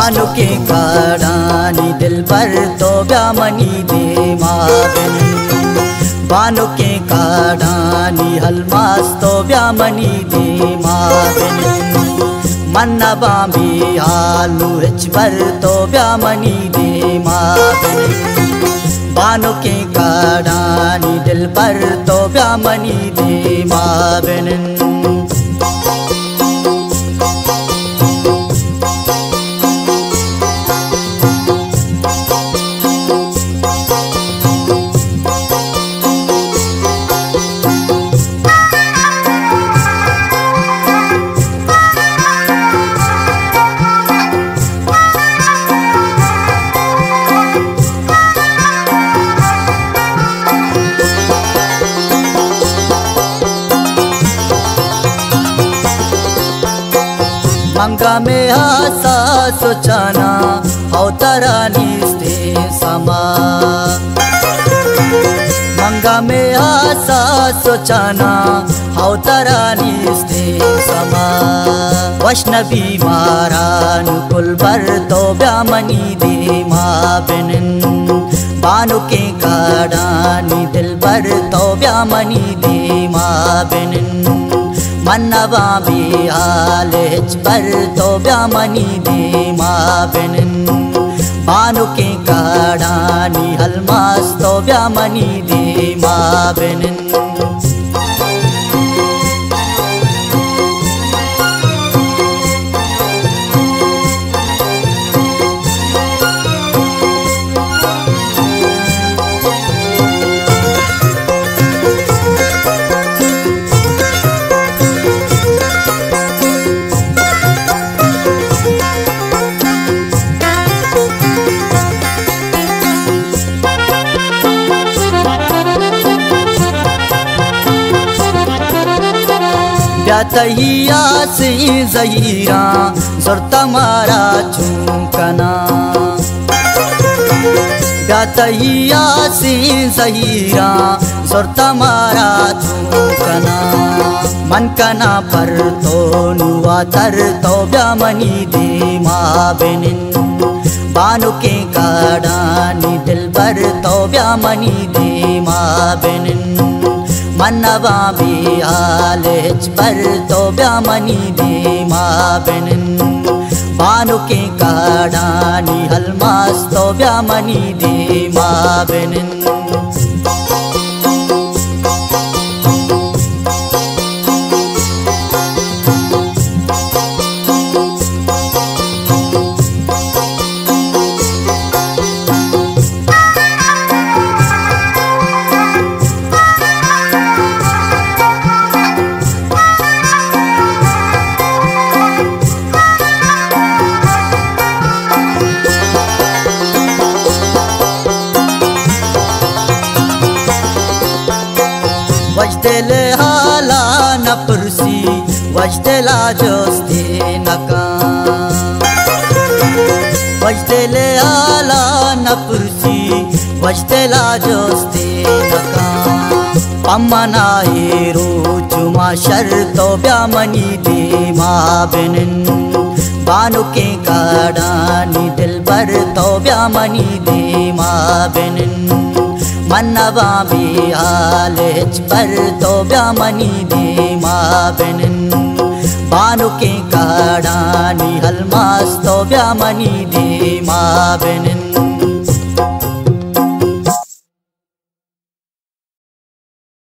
बानु के काडानी दिल पर तो ब्यामनी दे माबिन बानु के काडानी हलमास तो ब्यामनी दे माबिन मन्ना बामी आलू हिचबर तो ब्यामनी दे माबिन बानु के काडानी दिल पर तो ब्यामनी दे माबिन मंगा में आसा सोचाना हाउ तारा निस्ते समा मंगा में आसा सोचाना हाउ तारा निस्ते समा वैष्णवी मारानु कुलबर तो ब्यामनी दे माबिन बानु के काडानी दिल बर तो ब्यामनी दे माबिन मन्ना बाबी आलेच पर तो ब्यामनी दे माबिन बानु के काडानी हलमास तो ब्यामनी दे माबिन तहिया से ज़हीरा ज़ुर्ता मारा चूकना तहिया से ज़हीरा ज़ुर्ता मारा चूकना मन कना पर तो नुआ तर तो ब्यामनी दे माबिन बानु के काडानी दिल बर तो ब्यामनी दे माबिन मन्ना बाबी आलेच पर तो ब्यामनी दे माबिन बानु के काडानी हलमास तो ब्यामनी दे माबिन वजदले हाला न पुरसी वजदला जोस्ते नका वजदले हाला न पुरसी वजदला जोस्ते नका पम्मना हेरो चुमा शर तो ब्यामनी दे माबिन बानु के काडानी दिल बर तो ब्यामनी दे माबिन मन्ना बाबी आलेच पर तो ब्यामनी दे माबिन बानु के काडानी हलमास तो ब्यामनी दे माबिन